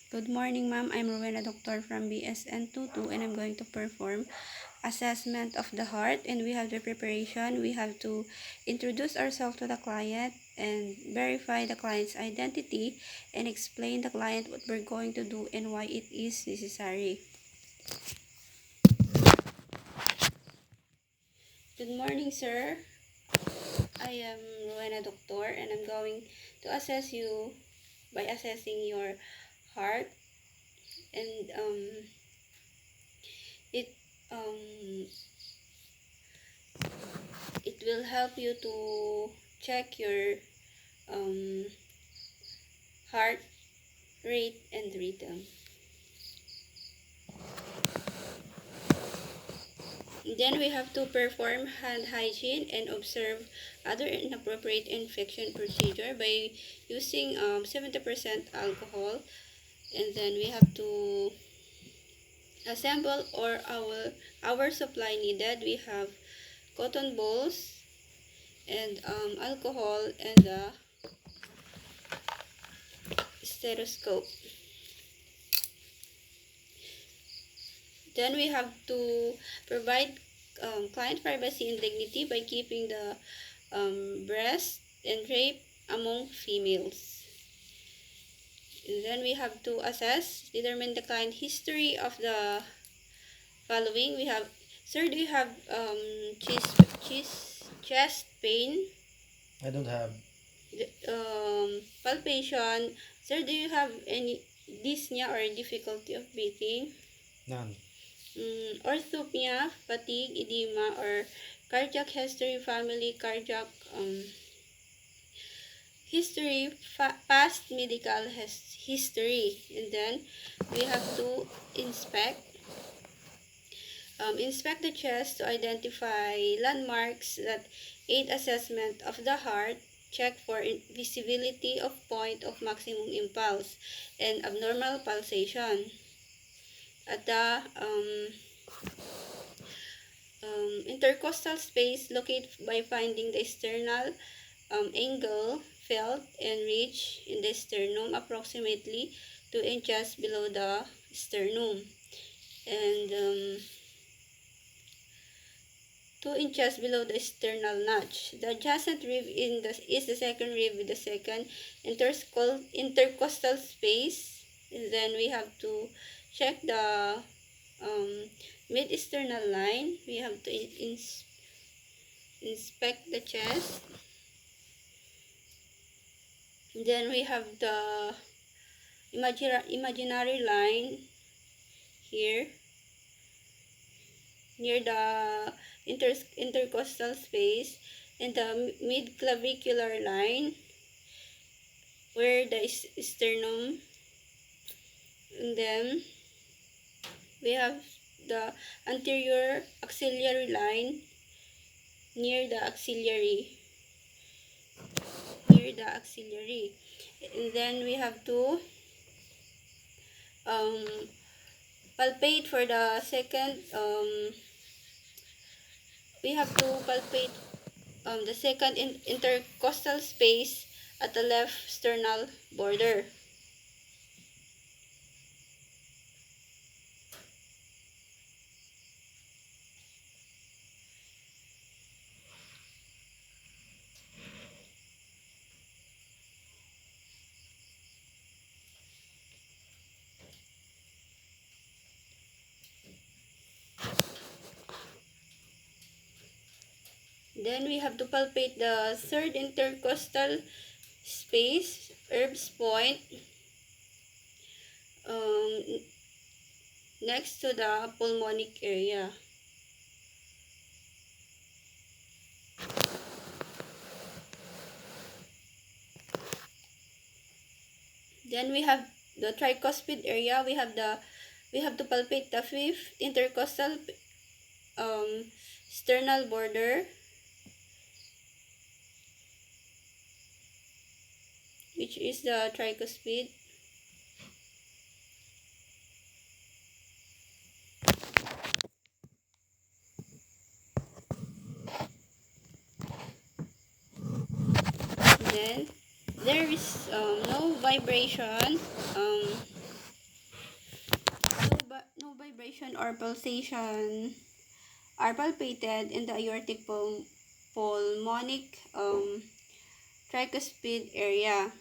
Good morning, ma'am. I'm Rowena Doctor from BSN 22 and I'm going to perform assessment of the heart. And we have the preparation. We have to introduce ourselves to the client and verify the client's identity and explain the client what we're going to do and why it is necessary. Good morning, sir. I am Rowena Doctor and I'm going to assess you by assessing your heart and it um it will help you to check your um, heart rate and rhythm. Then we have to perform hand hygiene and observe other inappropriate infection procedure by using 70% alcohol. And then we have to assemble or our supply needed. We have cotton balls and alcohol and the stethoscope. Then we have to provide client privacy and dignity by keeping the breast and rape among females. And then we have to assess, determine the client history of the following. We have, sir, do you have chest pain? I don't have Palpation. Sir, do you have any dyspnea or difficulty of breathing? none. Orthopnea, fatigue, edema, or cardiac history, family cardiac history, past medical history. And then we have to inspect the chest to identify landmarks that aid assessment of the heart, check for visibility of point of maximum impulse, and abnormal pulsation. At the intercostal space, locate by finding the external angle felt and reach in the sternum approximately 2 inches below the sternum and 2 inches below the sternal notch. The adjacent rib is the second rib with the second intercostal space. And then we have to check the mid-sternal line. We have to inspect the chest. Then we have the imaginary line here near the intercostal space and the mid-clavicular line where the sternum, and then we have the anterior axillary line near the axillary, and then we have to um, palpate for the second we have to palpate the second intercostal space at the left sternal border. Then we have to palpate the third intercostal space, Erb's point, um, next to the pulmonic area. Then we have the tricuspid area. We have to palpate the fifth intercostal sternal border, which is the tricuspid. Then there is no vibration. or pulsation are palpated in the aortic pulmonic tricuspid area.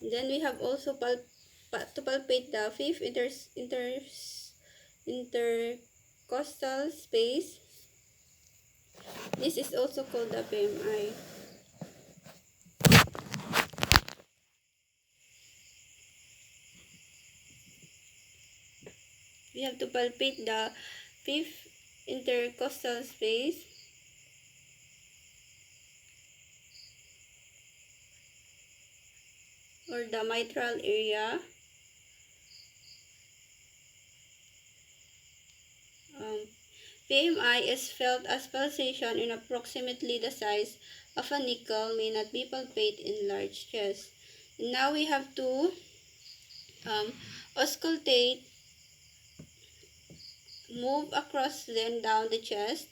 Then we have also to palpate the fifth intercostal space. This is also called the PMI. We have to palpate the fifth intercostal space. Or the mitral area. PMI is felt as pulsation in approximately the size of a nickel, may not be palpate in large chest. And now we have to auscultate, move across then down the chest,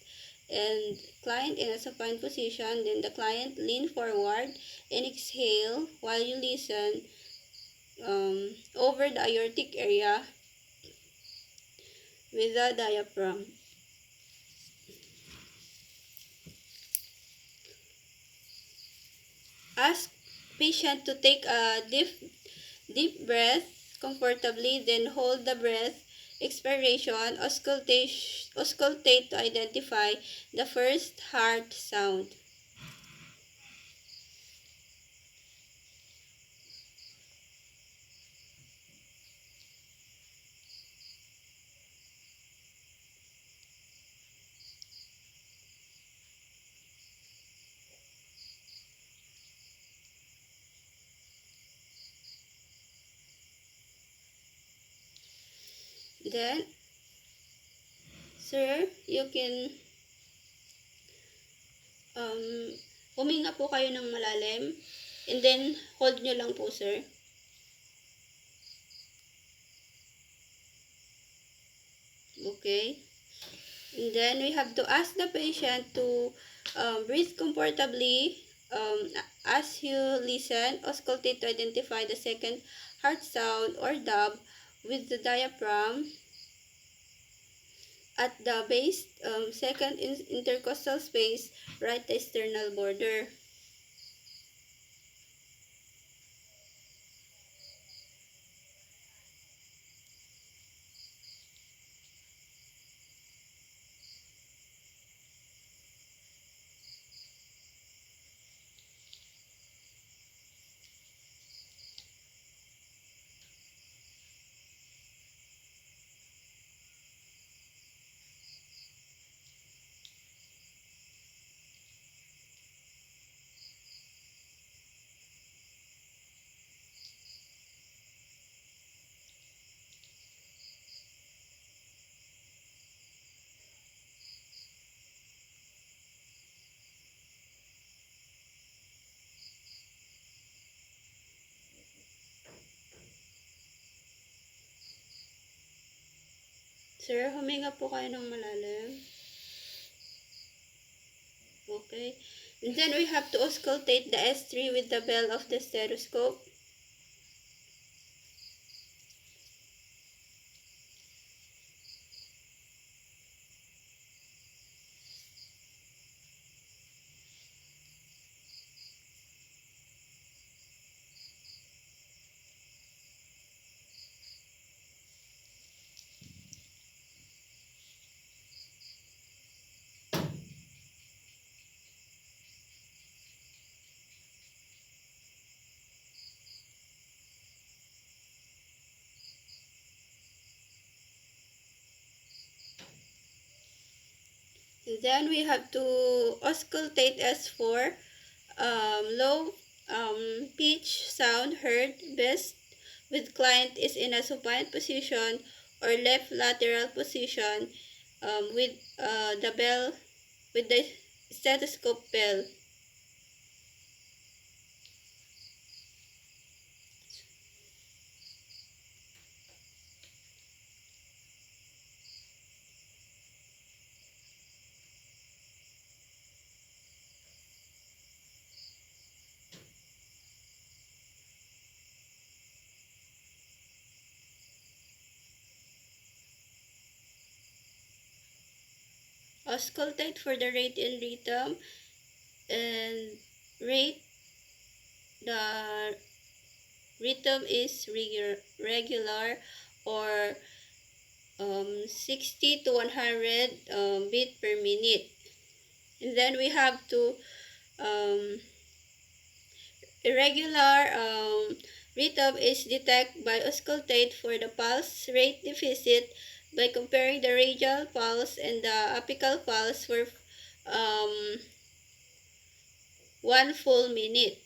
and client in a supine position. Then the client lean forward and exhale while you listen over the aortic area with the diaphragm. Ask patient to take a deep breath comfortably, then hold the breath. Expiration, auscultate to identify the first heart sound. Then, sir, you can huminga po kayo ng malalim, and then hold nyo lang po, sir. Okay. And then we have to ask the patient to breathe comfortably as you listen. Auscultate to identify the second heart sound or dub with the diaphragm at the base, second intercostal space, right external border. Sir, huminga po kayo ng malalim. Okay. And then we have to auscultate the S3 with the bell of the stethoscope. Then we have to auscultate S4, low pitch sound heard best with client is in a supine position or left lateral position with the bell, with the stethoscope bell. auscultate for the rate and rhythm, and rate, the rhythm is regular or 60 to 100 beat per minute. And then we have to um, irregular rhythm is detected by auscultate for the pulse rate deficit by comparing the radial pulse and the apical pulse for um, 1 full minute.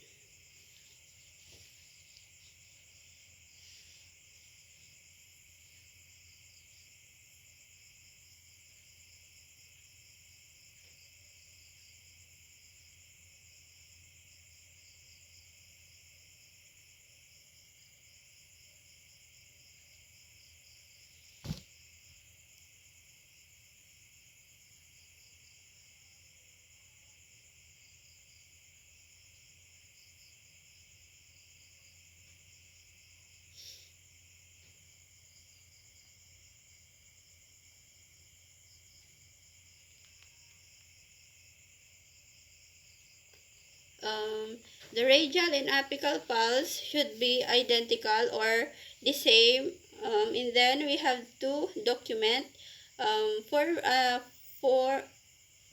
The radial and apical pulse should be identical or the same. And then we have to document for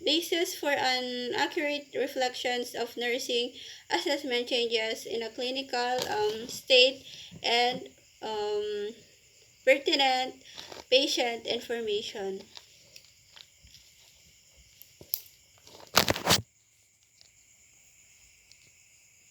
basis for an accurate reflections of nursing assessment changes in a clinical state and pertinent patient information.